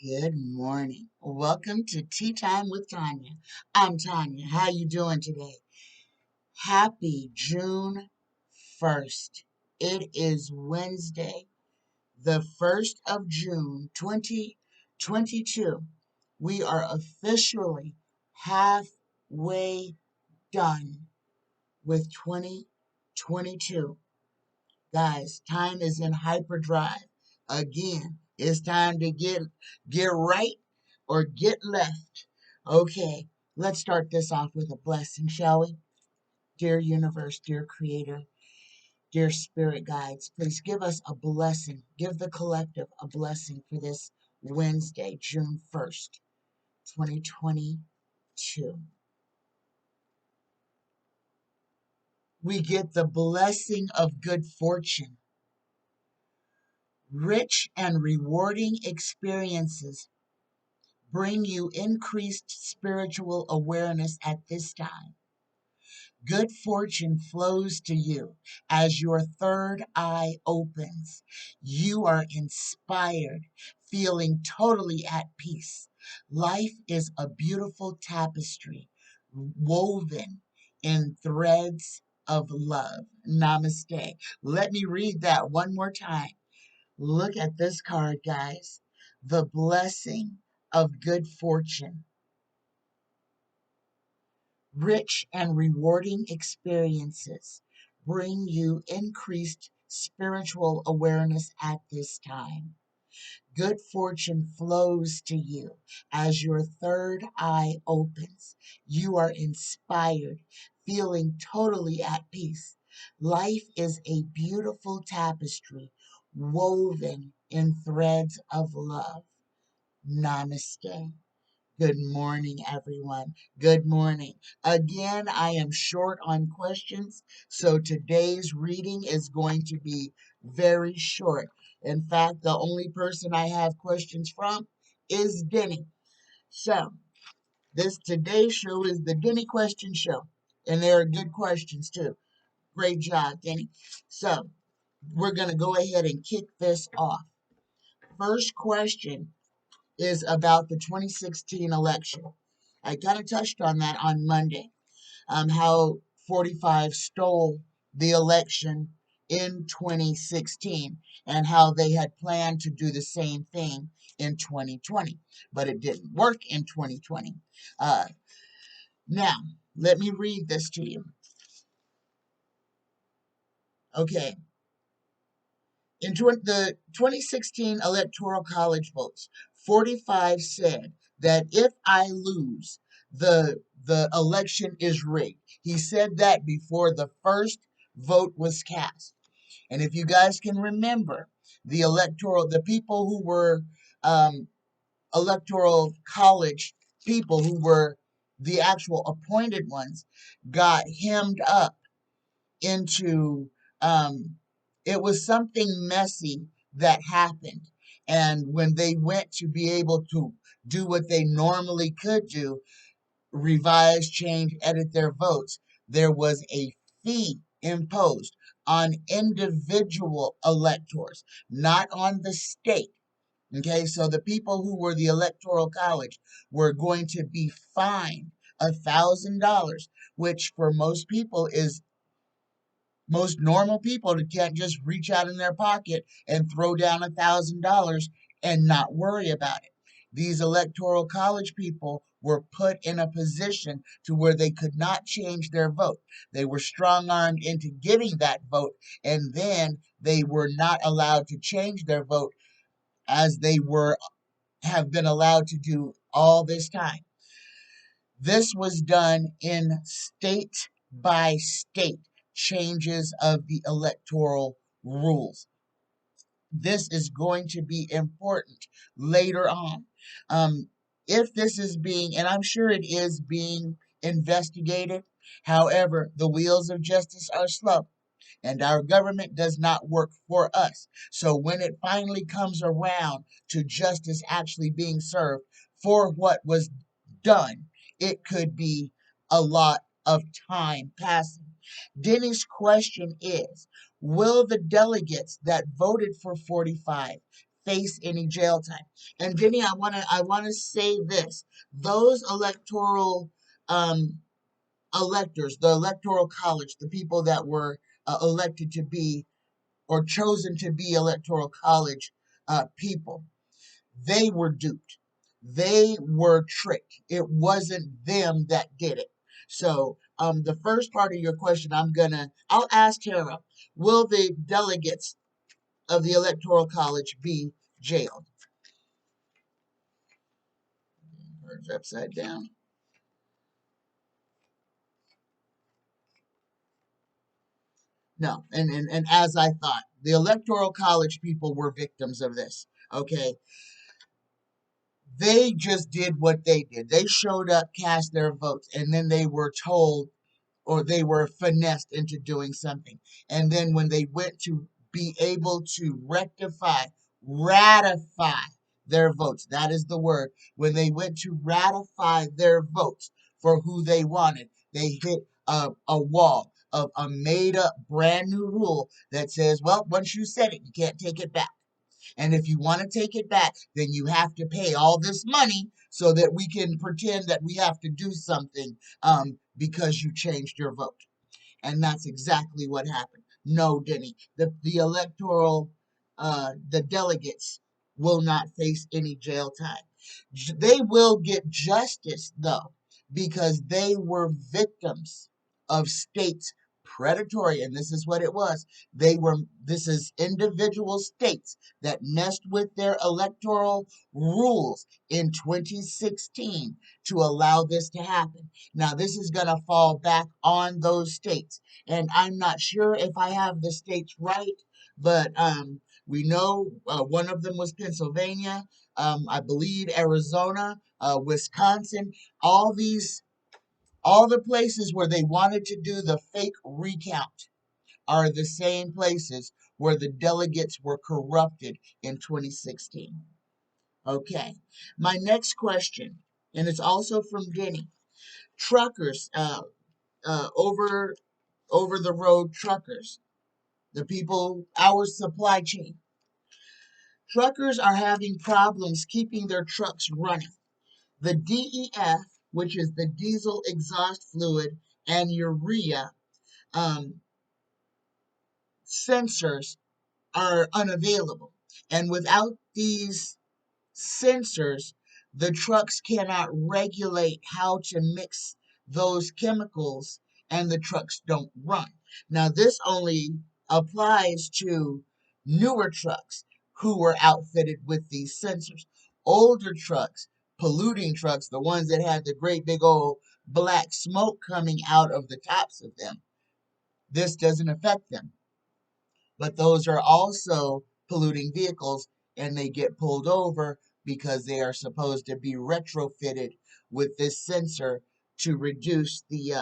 Good morning. Welcome to Tea Time with Tanya. I'm Tanya. How you doing today? Happy June 1st. It is Wednesday, the 1st of June, 2022. We are officially halfway done with 2022. Guys, time is in hyperdrive. Again, it's time to get right or get left. Okay, let's start this off with a blessing, shall we? Dear universe, dear creator, dear spirit guides, please give us a blessing. Give the collective a blessing for this Wednesday, June 1st, 2022. We get the blessing of good fortune. Rich and rewarding experiences bring you increased spiritual awareness at this time. Good fortune flows to you as your third eye opens. You are inspired, feeling totally at peace. Life is a beautiful tapestry woven in threads of love. Namaste. Let me read that one more time. Look at this card, guys. The blessing of good fortune. Rich and rewarding experiences bring you increased spiritual awareness at this time. Good fortune flows to you as your third eye opens. You are inspired, feeling totally at peace. Life is a beautiful tapestry woven in threads of love. Namaste. Good morning, everyone. Good morning. Again, I am short on questions, so today's reading is going to be very short. In fact, the only person I have questions from is Denny. So, this today's show is the Denny Question Show, and there are good questions too. Great job, Denny. So, we're going to go ahead and kick this off. First question is about the 2016 election. I kind of touched on that on Monday, how 45 stole the election in 2016 and how they had planned to do the same thing in 2020, but it didn't work in 2020. Uh, Now, let me read this to you. Okay. The 2016 Electoral College votes, 45 said that if I lose, the election is rigged. He said that before the first vote was cast. And if you guys can remember, the people who were um, Electoral College people who were the actual appointed ones got hemmed up into it was something messy that happened. And when they went to be able to do what they normally could do, revise, change, edit their votes, there was a fee imposed on individual electors, not on the state. Okay, so the people who were the electoral college were going to be fined $1,000, which for most people is most normal people that can't just reach out in their pocket and throw down $1,000 and not worry about it. These electoral college people were put in a position to where they could not change their vote. They were strong armed into giving that vote, and then they were not allowed to change their vote as they were have been allowed to do all this time. This was done in state by state changes of the electoral rules. This is going to be important later on. Um, if this is being, and I'm sure it is being investigated, however, the wheels of justice are slow and our government does not work for us. So when it finally comes around to justice actually being served for what was done, it could be a lot of time passing. Denny's question is, will the delegates that voted for 45 face any jail time. And Jenny, I wanna say this: those electoral electors, the electoral college, the people that were elected to be or chosen to be electoral college people, they were duped. They were tricked. It wasn't them that did it. So, the first part of your question, I'll ask Tara, will the delegates of the Electoral College be jailed? Words upside down. No, and as I thought, the Electoral College people were victims of this. Okay, they just did what they did. They showed up, cast their votes, and then they were told or they were finessed into doing something. And then when they went to be able to ratify their votes, that is the word, when they went to ratify their votes for who they wanted, they hit a wall of a made up brand new rule that says, well, once you said it, you can't take it back. And if you want to take it back, then you have to pay all this money so that we can pretend that we have to do something because you changed your vote. And that's exactly what happened. No, Denny, the electoral, the delegates will not face any jail time. They will get justice, though, because they were victims of states predatory, and this is what it was. This is individual states that messed with their electoral rules in 2016 to allow this to happen. Now, this is going to fall back on those states. And I'm not sure if I have the states right, but we know one of them was Pennsylvania, I believe Arizona, Wisconsin, all these, all the places where they wanted to do the fake recount are the same places where the delegates were corrupted in 2016. Okay, my next question, and it's also from Denny. Truckers, over the road truckers, the people, our supply chain. Truckers are having problems keeping their trucks running. The DEF, which is the diesel exhaust fluid, and urea um, sensors are unavailable. And without these sensors, the trucks cannot regulate how to mix those chemicals and the trucks don't run. Now, this only applies to newer trucks who were outfitted with these sensors. Older trucks, polluting trucks, the ones that had the great big old black smoke coming out of the tops of them, this doesn't affect them, but those are also polluting vehicles and they get pulled over because they are supposed to be retrofitted with this sensor to reduce the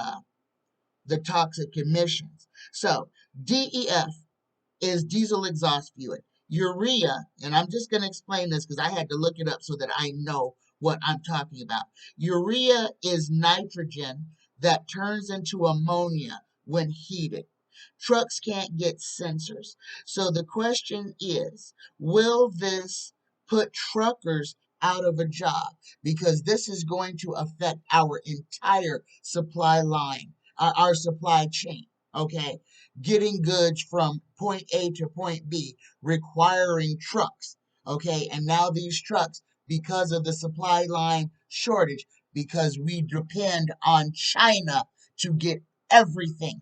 toxic emissions. So DEF is diesel exhaust fluid. Urea, and I'm just going to explain this because I had to look it up so that I know what I'm talking about. Urea is nitrogen that turns into ammonia when heated. Trucks can't get sensors. So the question is, will this put truckers out of a job? Because this is going to affect our entire supply line, our supply chain. Okay, getting goods from point A to point B, requiring trucks. Okay, and now these trucks, because of the supply line shortage, because we depend on China to get everything.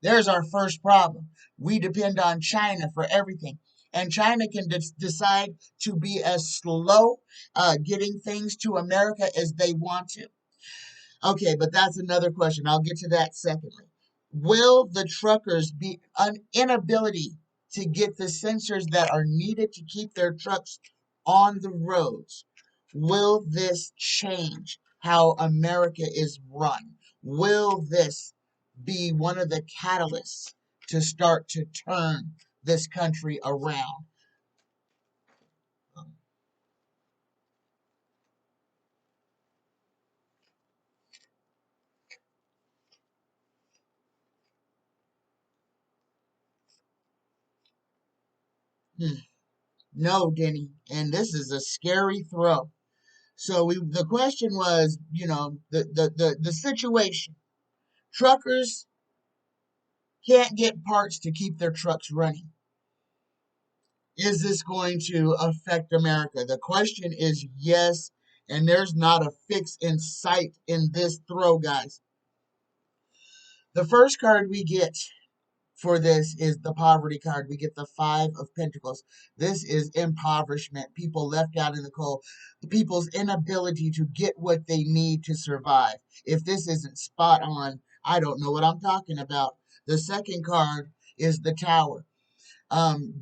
There's our first problem. We depend on China for everything. And China can decide to be as slow getting things to America as they want to. Okay, but that's another question. I'll get to that secondly. Will the truckers be an inability to get the sensors that are needed to keep their trucks on the roads? Will this change how America is run? Will this be one of the catalysts to start to turn this country around? Hmm. No, Denny. And this is a scary throw. So the question was, the situation. Truckers can't get parts to keep their trucks running. Is this going to affect America? The question is yes, and there's not a fix in sight in this throw, guys. The first card we get for this is the poverty card. We get the Five of Pentacles. This is impoverishment, people left out in the cold, people's inability to get what they need to survive. If this isn't spot on, I don't know what I'm talking about. The second card is the Tower.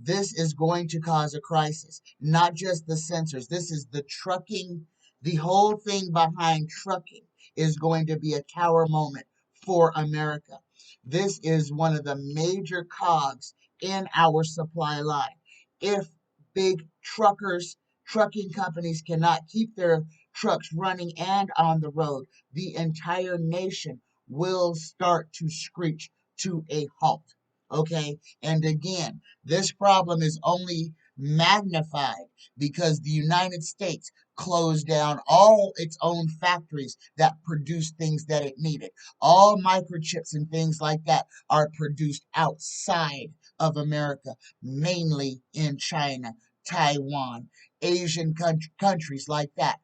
This is going to cause a crisis, not just the sensors. This is the trucking, the whole thing behind trucking is going to be a tower moment for America. This is one of the major cogs in our supply line. If big trucking companies cannot keep their trucks running and on the road, the entire nation will start to screech to a halt. Okay? And again, this problem is only magnified because the United States closed down all its own factories that produced things that it needed. All microchips and things like that are produced outside of America, mainly in China, Taiwan, Asian countries like that,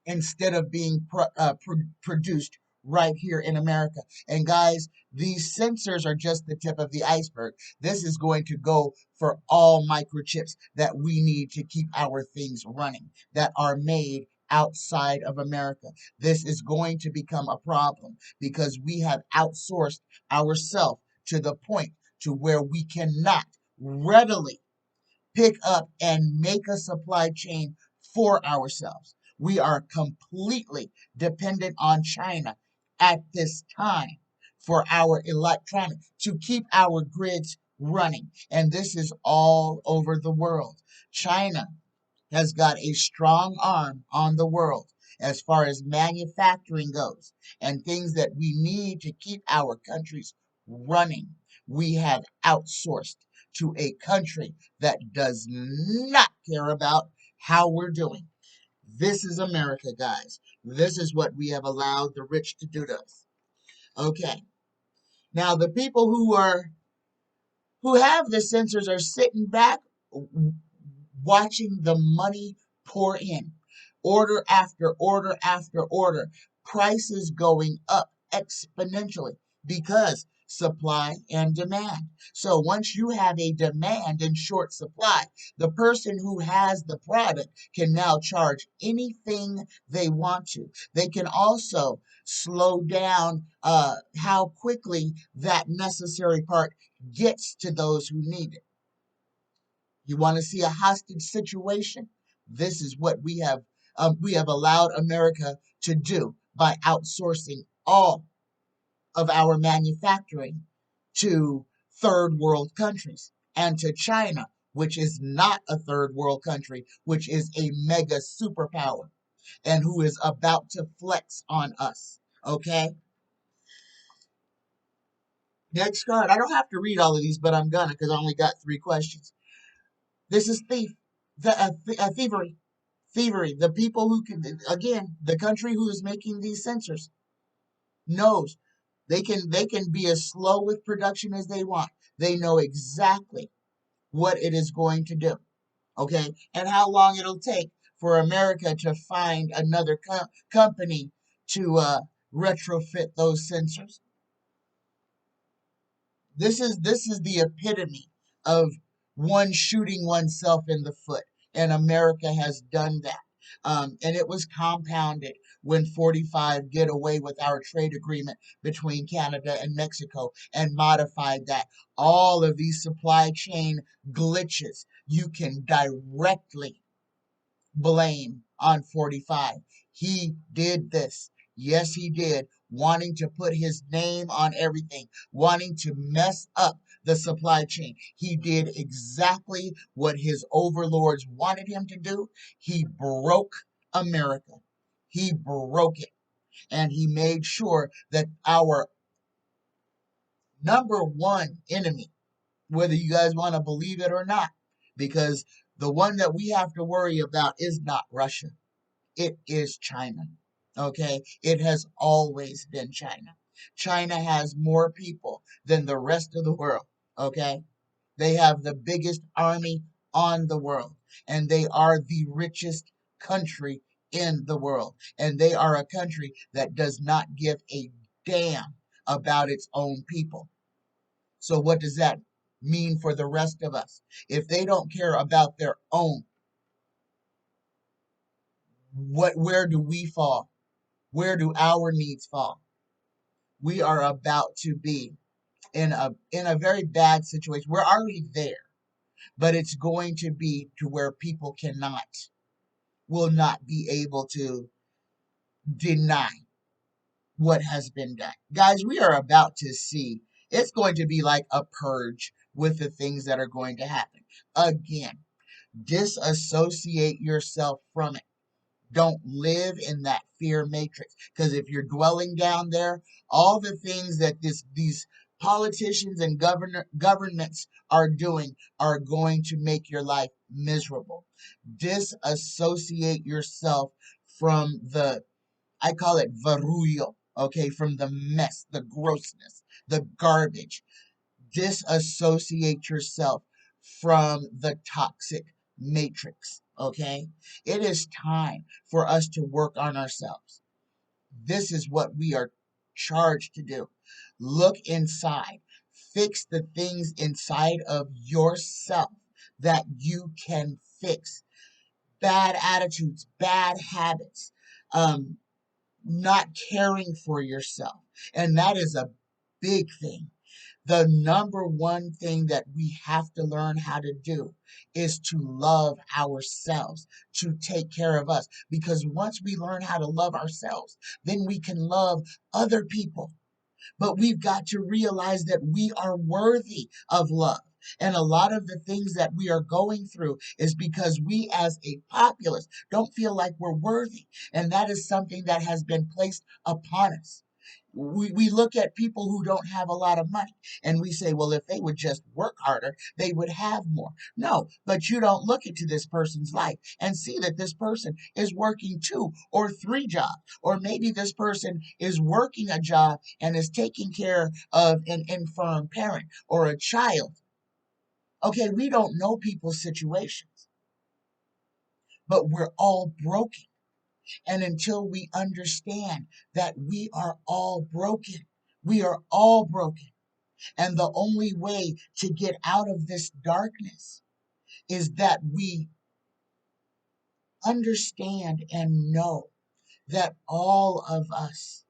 instead of being produced right here in America. And guys, these sensors are just the tip of the iceberg. This is going to go for all microchips that we need to keep our things running that are made outside of America. This is going to become a problem because we have outsourced ourselves to the point to where we cannot readily pick up and make a supply chain for ourselves. We are completely dependent on China at this time for our electronics to keep our grids running. And this is all over the world. China has got a strong arm on the world as far as manufacturing goes and things that we need to keep our countries running. We have outsourced to a country that does not care about how we're doing. This is America, guys. This is what we have allowed the rich to do to us. Okay. Now the people who have the sensors are sitting back watching the money pour in. Order after order after order. Prices going up exponentially because supply and demand. So once you have a demand and short supply, the person who has the product can now charge anything they want to. They can also slow down how quickly that necessary part gets to those who need it. You want to see a hostage situation? This is what we have allowed America to do by outsourcing all of our manufacturing to third world countries and to China, which is not a third world country, which is a mega superpower and who is about to flex on us. Okay? Next card. I don't have to read all of these, but I'm gonna because I only got 3 questions. This is thievery. Thievery. The people who can, again, the country who is making these sensors knows they can be as slow with production as they want. They know exactly what it is going to do. Okay, and how long it'll take for America to find another company to retrofit those sensors. This is the epitome of one shooting oneself in the foot, and America has done that. And it was compounded when 45 did away with our trade agreement between Canada and Mexico and modified that. All of these supply chain glitches you can directly blame on 45. He did this. Yes, he did. Wanting to put his name on everything, wanting to mess up the supply chain. He did exactly what his overlords wanted him to do. He broke America. He broke it. And he made sure that our number one enemy, whether you guys want to believe it or not, because The one that we have to worry about is not Russia. It is China. Okay? It has always been China. China has more people than the rest of the world. Okay? They have the biggest army on the world, and they are the richest country in the world. And they are a country that does not give a damn about its own people. So, what does that mean for the rest of us? If they don't care about their own, where do we fall? Where do our needs fall? We are about to be in a very bad situation. We're already there, but it's going to be to where people will not be able to deny what has been done. Guys, we are about to see, it's going to be like a purge with the things that are going to happen. Again, disassociate yourself from it. Don't live in that fear matrix. Because if you're dwelling down there, all the things that these politicians and governments are doing are going to make your life miserable. Disassociate yourself from I call it varullo, okay, from the mess, the grossness, the garbage. Disassociate yourself from the toxic matrix, okay? It is time for us to work on ourselves. This is what we are charged to do. Look inside, fix the things inside of yourself that you can fix. Bad attitudes, bad habits, not caring for yourself. And that is a big thing. The number one thing that we have to learn how to do is to love ourselves, to take care of us. Because once we learn how to love ourselves, then we can love other people. But we've got to realize that we are worthy of love. And a lot of the things that we are going through is because we as a populace don't feel like we're worthy. And that is something that has been placed upon us. We look at people who don't have a lot of money and we say, well, if they would just work harder, they would have more. No, but you don't look into this person's life and see that this person is working 2 or 3 jobs, or maybe this person is working a job and is taking care of an infirm parent or a child. Okay, we don't know people's situations, but we're all broken. And until we understand that we are all broken, we are all broken. And the only way to get out of this darkness is that we understand and know that all of us,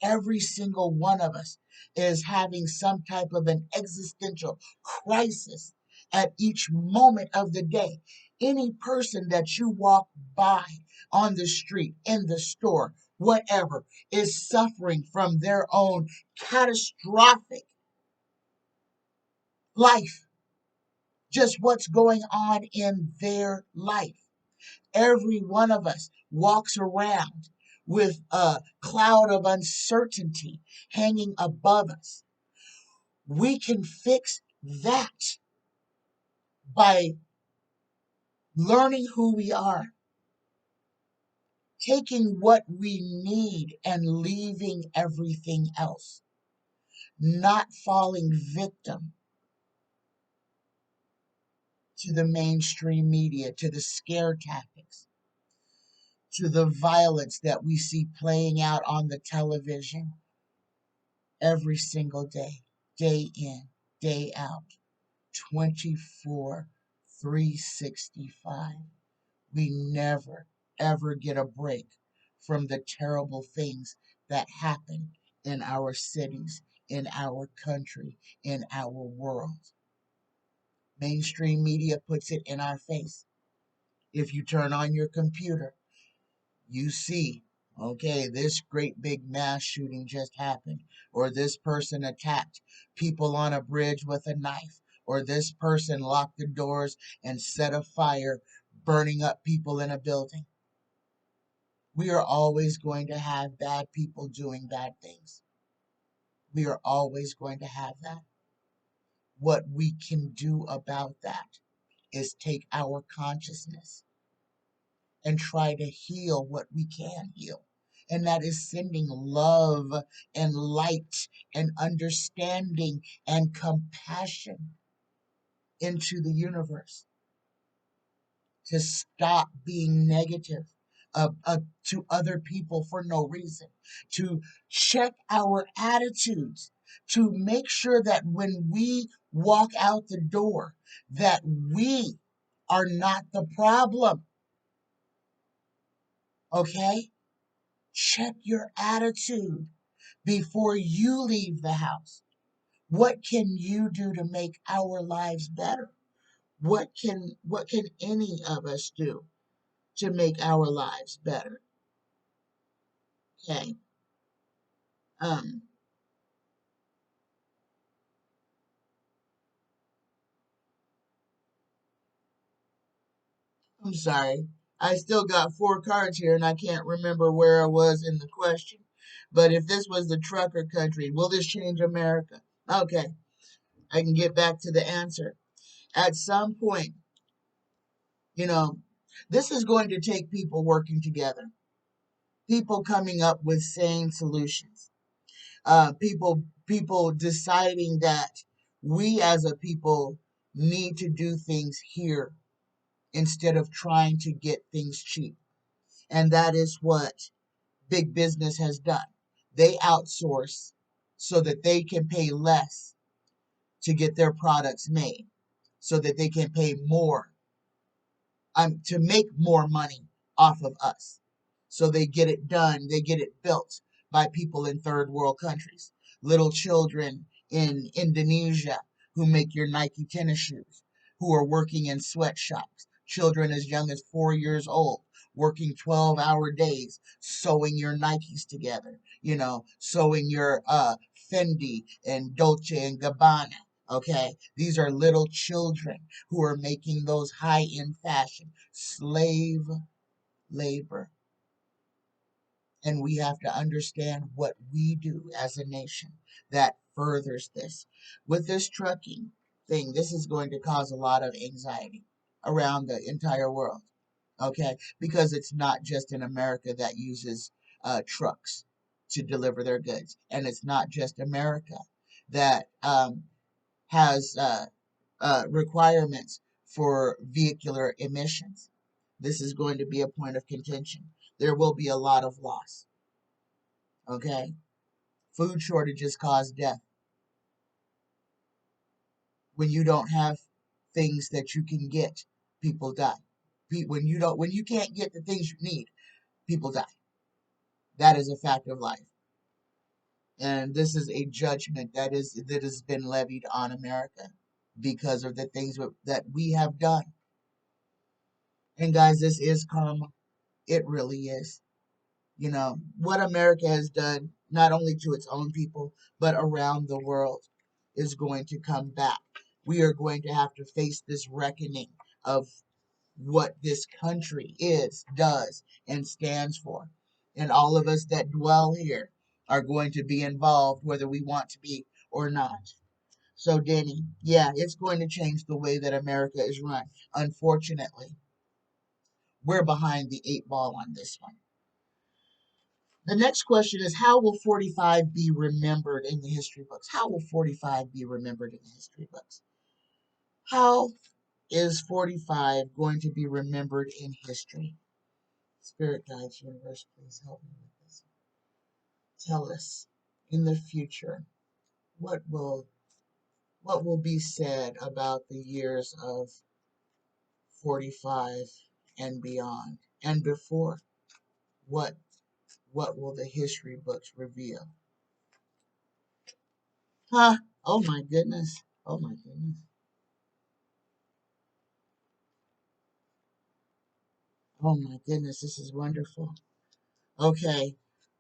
every single one of us, is having some type of an existential crisis at each moment of the day. Any person that you walk by on the street, in the store, whatever, is suffering from their own catastrophic life, just what's going on in their life. Every one of us walks around with a cloud of uncertainty hanging above us. We can fix that by learning who we are, taking what we need and leaving everything else, not falling victim to the mainstream media, to the scare tactics, to the violence that we see playing out on the television every single day in, day out, 24, 365. We never, ever get a break from the terrible things that happen in our cities, in our country, in our world. Mainstream media puts it in our face. If you turn on your computer, you see, okay, this great big mass shooting just happened, or this person attacked people on a bridge with a knife, or this person locked the doors and set a fire, burning up people in a building. We are always going to have bad people doing bad things. We are always going to have that. What we can do about that is take our consciousness and try to heal what we can heal. And that is sending love and light and understanding and compassion into the universe to stop being negative to other people for no reason, to check our attitudes, to make sure that when we walk out the door, that we are not the problem, okay? Check your attitude before you leave the house. What can you do to make our lives better? What can any of us do to make our lives better? Okay. Um, I'm sorry. I still got four cards here and I can't remember where I was in the question. But if this was the trucker country, will this change America? Okay, I can get back to the answer. At some point, you know, this is going to take people working together, people coming up with sane solutions, people deciding that we as a people need to do things here instead of trying to get things cheap. And that is what big business has done. They outsource so that they can pay less to get their products made, so that they can pay more to make more money off of us. So they get it done, they get it built by people in third world countries. Little children in Indonesia who make your Nike tennis shoes, who are working in sweatshops. Children as young as 4 years old, working 12-hour days, sewing your Nikes together, sewing your Fendi and Dolce and Gabbana. Okay, these are little children who are making those high-end fashion, slave labor. And we have to understand what we do as a nation that furthers this. With this trucking thing, this is going to cause a lot of anxiety around the entire world. Okay, because it's not just in America that uses trucks to deliver their goods, and it's not just America that has requirements for vehicular emissions. This is going to be a point of contention. There will be a lot of loss. Okay? Food shortages cause death. When you don't have things that you can get, people die. When you can't get the things you need, people die. That is a fact of life. And this is a judgment that has been levied on America because of the things that we have done. And guys, this is karma. It really is. What America has done, not only to its own people, but around the world, is going to come back. We are going to have to face this reckoning of what this country is, does, and stands for. And all of us that dwell here are going to be involved, whether we want to be or not. So, Danny, yeah, it's going to change the way that America is run. Unfortunately, we're behind the eight ball on this one. The next question is, how will 45 be remembered in the history books? How will 45 be remembered in the history books? How is 45 going to be remembered in history? Spirit guides, universe, please help me with this. Tell us in the future what will be said about the years of 45 and beyond and before. What what will the history books reveal? Huh? Oh my goodness. Oh my goodness. Oh my goodness, this is wonderful. Okay,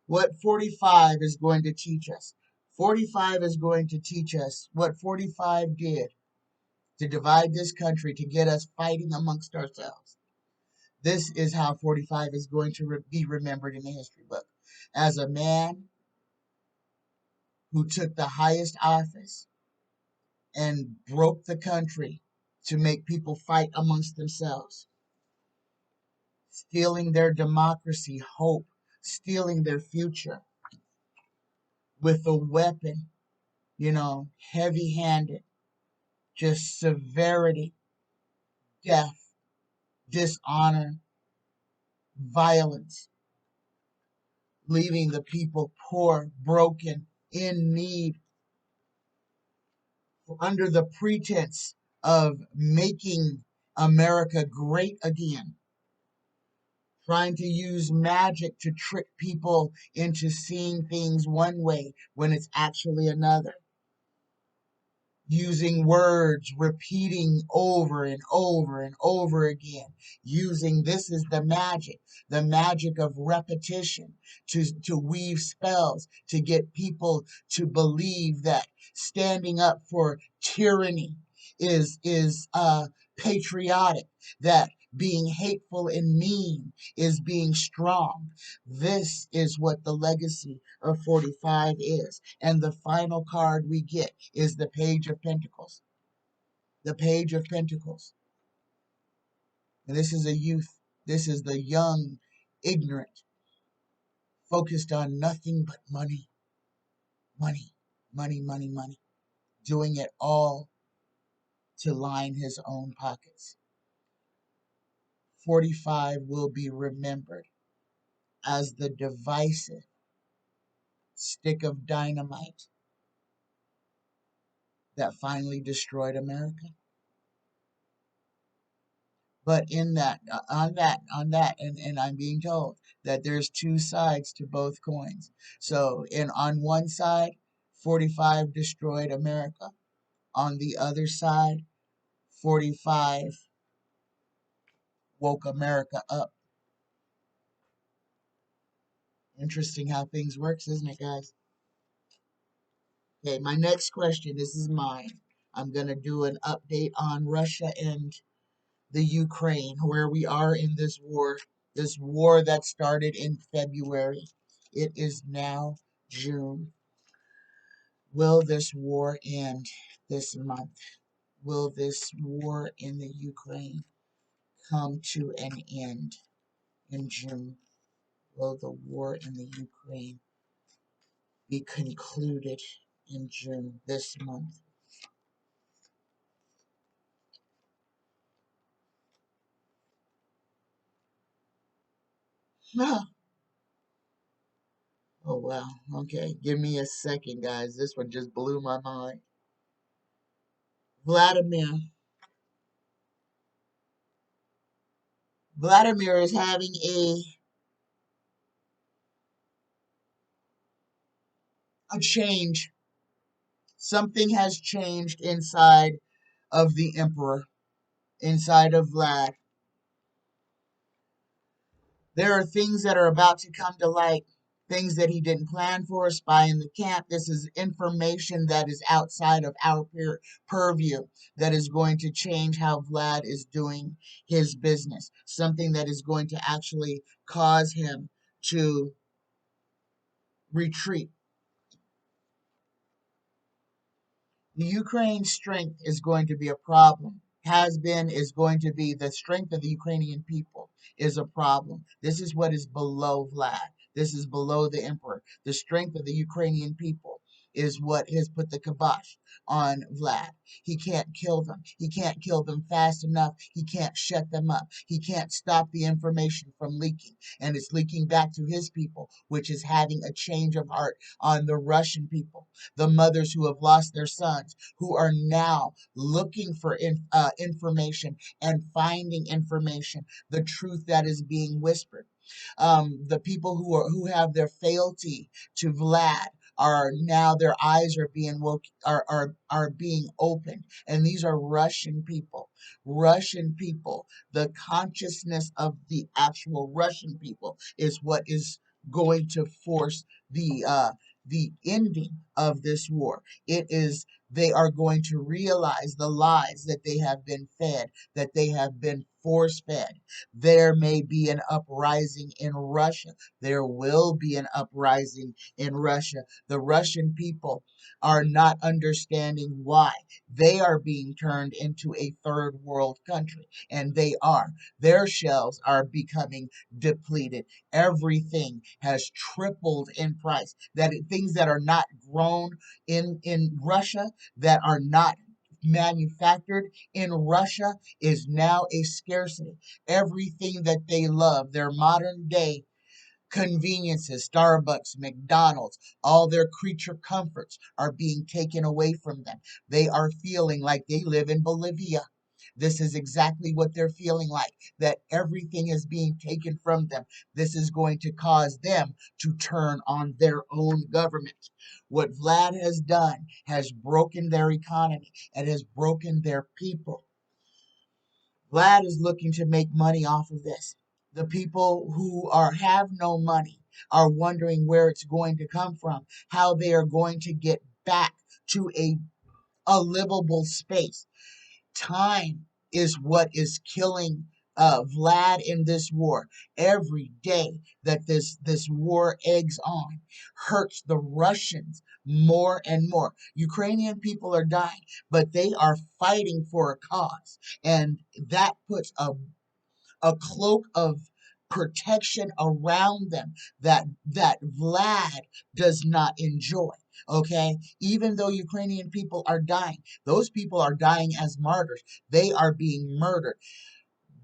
what 45 is going to teach us? 45 is going to teach us what 45 did to divide this country, to get us fighting amongst ourselves. This is how 45 is going to be remembered in the history book. As a man who took the highest office and broke the country to make people fight amongst themselves, stealing their democracy, hope, stealing their future with a weapon, heavy handed, just severity, death, dishonor, violence, leaving the people poor, broken, in need, under the pretense of making America great again, trying to use magic to trick people into seeing things one way when it's actually another, using words, repeating over and over and over again, using this is the magic of repetition to weave spells, to get people to believe that standing up for tyranny is patriotic, that being hateful and mean is being strong. This is what the legacy of 45 is. And the final card we get is the Page of Pentacles. The Page of Pentacles. And this is a youth. This is the young, ignorant, focused on nothing but money. Money, money, money, money. Doing it all to line his own pockets. 45 will be remembered as the divisive stick of dynamite that finally destroyed America. But in that, on that, and I'm being told that there's two sides to both coins. So, on one side, 45 destroyed America. On the other side, 45 woke America up. Interesting how things works, isn't it, guys? Okay, my next question, this is mine. I'm going to do an update on Russia and the Ukraine, where we are in this war that started in February. It is now June. Will this war end this month? Will this war in the Ukraine come to an end in June? Will the war in the Ukraine be concluded in June this month? Oh, wow. Okay, give me a second, guys. This one just blew my mind. Vladimir. Vladimir is having a change. Something has changed inside of the emperor, inside of Vlad. There are things that are about to come to light, things that he didn't plan for, a spy in the camp. This is information that is outside of our purview that is going to change how Vlad is doing his business, something that is going to actually cause him to retreat. The Ukraine strength is going to be a problem. Has been, is going to be the strength of the Ukrainian people is a problem. This is what is below Vlad. This is below the emperor. The strength of the Ukrainian people is what has put the kibosh on Vlad. He can't kill them. He can't kill them fast enough. He can't shut them up. He can't stop the information from leaking. And it's leaking back to his people, which is having a change of heart on the Russian people, the mothers who have lost their sons, who are now looking for information and finding information, the truth that is being whispered. The people who have their fealty to Vlad are now, their eyes are being are being opened, and these are Russian people. Russian people, the consciousness of the actual Russian people is what is going to force the ending of this war. It is, they are going to realize the lies that they have been fed, that they have been force fed. There may be an uprising in Russia. There will be an uprising in Russia. The Russian people are not understanding why they are being turned into a third world country, and they are. Their shelves are becoming depleted. Everything has tripled in price. Things that are not grown in Russia, that are not manufactured in Russia, is now a scarcity. Everything that they love, their modern day conveniences, Starbucks, McDonald's, all their creature comforts are being taken away from them. They are feeling like they live in Bolivia. This is exactly what they're feeling like, that everything is being taken from them. This is going to cause them to turn on their own government. What Vlad has done has broken their economy and has broken their people. Vlad is looking to make money off of this. The people who have no money are wondering where it's going to come from, how they are going to get back to a livable space. Time is what is killing Vlad in this war. Every day that this war eggs on hurts the Russians more and more. Ukrainian people are dying, but they are fighting for a cause, and that puts a cloak of protection around them that Vlad does not enjoy. Okay, even though Ukrainian people are dying, those people are dying as martyrs. They are being murdered.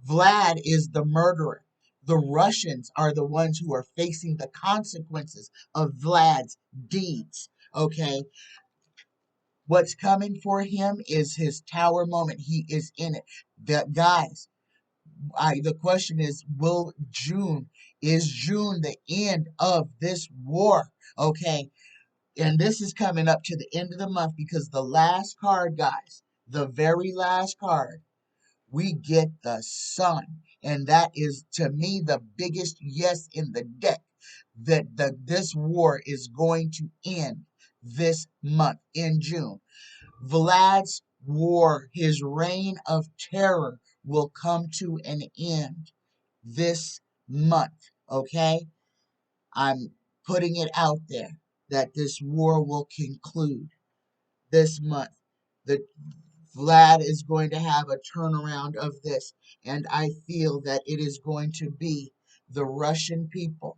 Vlad is the murderer. The Russians are the ones who are facing the consequences of Vlad's deeds. Okay, what's coming for him is his tower moment. He is in it. That, guys, the question is, is June the end of this war? Okay, and this is coming up to the end of the month, because the last card, guys, the very last card, we get the sun, and that is, to me, the biggest yes in the deck, that this war is going to end this month in June. Vlad's war, his reign of terror, will come to an end this month. Okay? I'm putting it out there that this war will conclude this month. The Vlad is going to have a turnaround of this, and I feel that it is going to be the Russian people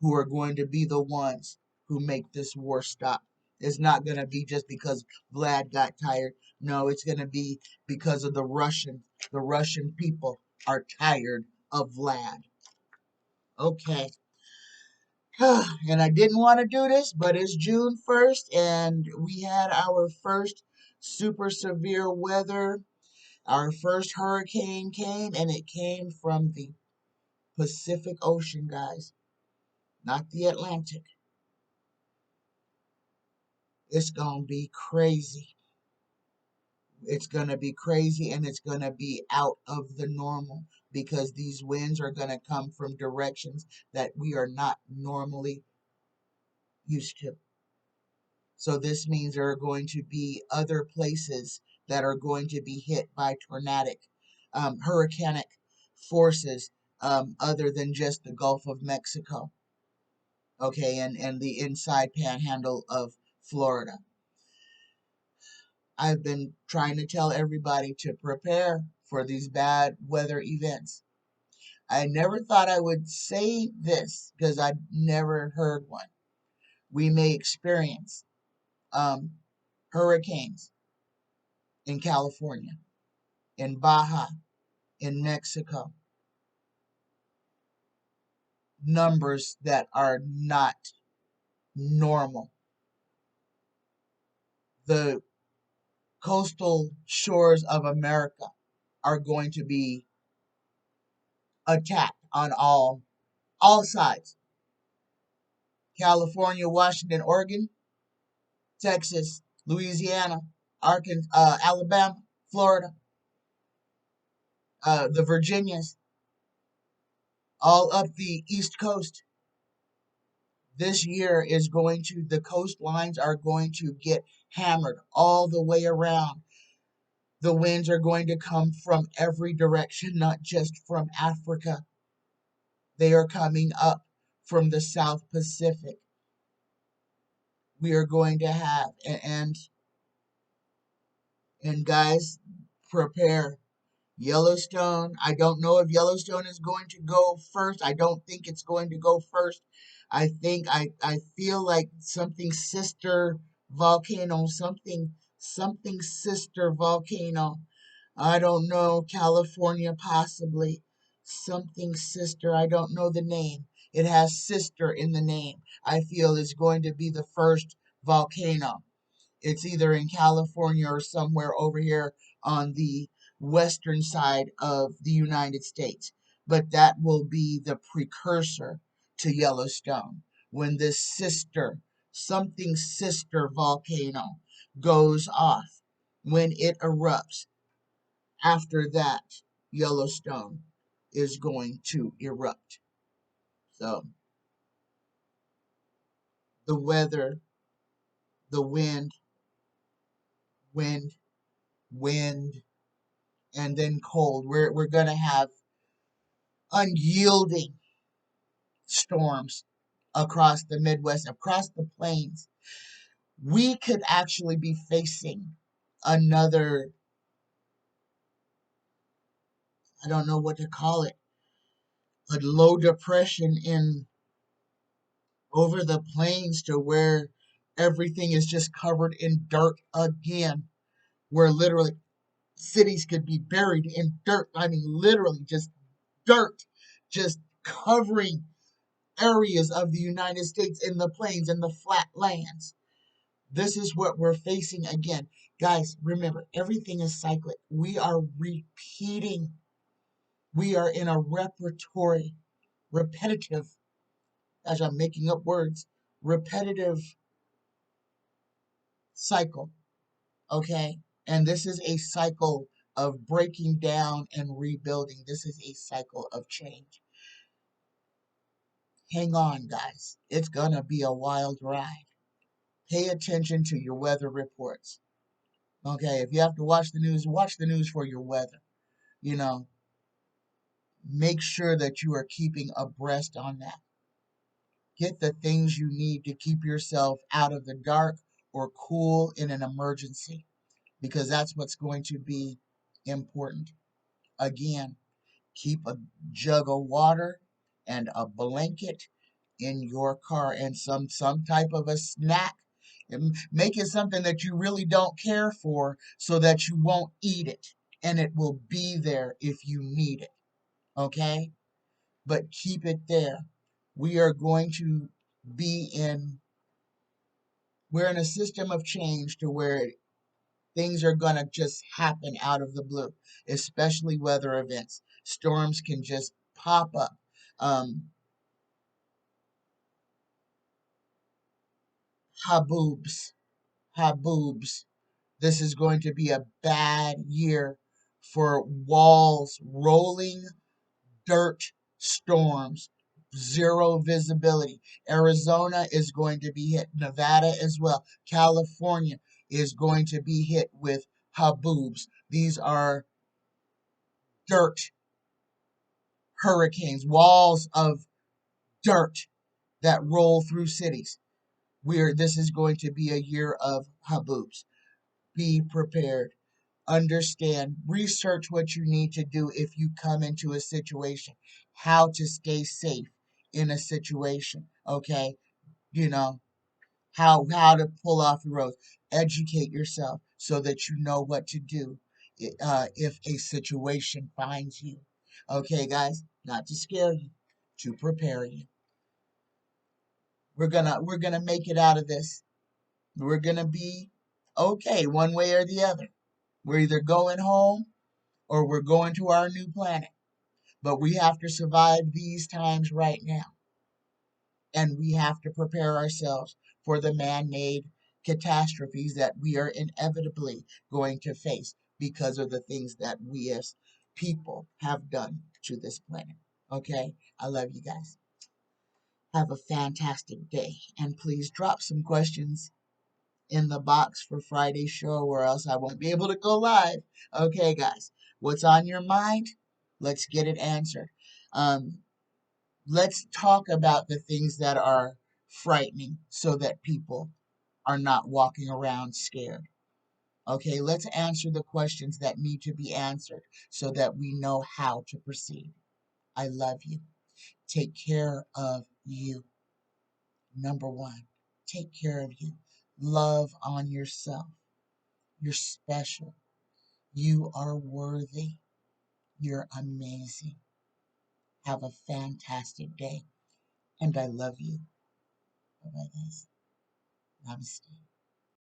who are going to be the ones who make this war stop. It's not going to be just because Vlad got tired. No, it's going to be because of the Russians. The Russian people are tired of Vlad. Okay. And I didn't want to do this, but it's June 1st, and we had our first super severe weather. Our first hurricane came, and it came from the Pacific Ocean, guys, not the Atlantic. It's going to be crazy. It's going to be crazy, and it's going to be out of the normal, because these winds are going to come from directions that we are not normally used to. So this means there are going to be other places that are going to be hit by hurricanic forces, other than just the Gulf of Mexico, okay, and the inside panhandle of Florida. I've been trying to tell everybody to prepare for these bad weather events. I never thought I would say this, because I'd never heard one. We may experience hurricanes in California, in Baja, in Mexico, numbers that are not normal. The coastal shores of America are going to be attacked on all sides. California, Washington, Oregon, Texas, Louisiana, Arkansas, Alabama, Florida, the Virginias, all up the East Coast. This year is the coastlines are going to get hammered all the way around. The winds are going to come from every direction, not just from Africa. They are coming up from the South Pacific. We are going to have, and guys, prepare. Yellowstone, I don't know if Yellowstone is going to go first. I don't think it's going to go first. I feel like something sister volcano, something sister volcano. I don't know, California possibly. Something sister, I don't know the name. It has sister in the name. I feel is going to be the first volcano. It's either in California or somewhere over here on the western side of the United States. But that will be the precursor to Yellowstone when this something sister volcano goes off. When it erupts, after that, Yellowstone is going to erupt. So the weather, the wind, wind, and then cold. We're gonna have unyielding storms across the Midwest, across the plains. We could actually be facing another, I don't know what to call it, a low depression in over the plains to where everything is just covered in dirt again, where literally cities could be buried in dirt. I mean, literally just dirt, just covering areas of the United States in the plains and the flat lands. This is what we're facing again. Guys, remember, everything is cyclic. We are repeating. We are in a repetitive, as I'm making up words, repetitive cycle. Okay? And this is a cycle of breaking down and rebuilding. This is a cycle of change. Hang on, guys. It's going to be a wild ride. Pay attention to your weather reports. Okay, if you have to watch the news for your weather. You know, make sure that you are keeping abreast on that. Get the things you need to keep yourself out of the dark or cool in an emergency because that's what's going to be important. Again, keep a jug of water and a blanket in your car and some type of a snack. And make it something that you really don't care for so that you won't eat it and it will be there if you need it. Okay? But keep it there. We are going to be in we're in a system of change to where things are going to just happen out of the blue, especially weather events. Storms can just pop up. Um, haboobs, haboobs. This is going to be a bad year for walls, rolling dirt storms, zero visibility. Arizona is going to be hit, Nevada as well. California is going to be hit with haboobs. These are dirt hurricanes, walls of dirt that roll through cities. This is going to be a year of haboobs. Be prepared. Understand, research what you need to do if you come into a situation, how to stay safe in a situation, okay? You know, how to pull off the roads. Educate yourself so that you know what to do if a situation finds you. Okay, guys, not to scare you, to prepare you. We're gonna make it out of this. We're gonna be okay one way or the other. We're either going home or we're going to our new planet. But we have to survive these times right now. And we have to prepare ourselves for the man made catastrophes that we are inevitably going to face because of the things that we as people have done to this planet. Okay? I love you guys. Have a fantastic day. And please drop some questions. in the box for Friday's show, or else I won't be able to go live. Okay, guys, what's on your mind? Let's get it answered. Um, let's talk about the things that are frightening so that people are not walking around scared. Okay, let's answer the questions that need to be answered so that we know how to proceed. I love you. Take care of you. Number one, take care of you. Love on yourself. You're special. You are worthy. You're amazing. Have a fantastic day. And I love you. Bye bye, guys. Namaste.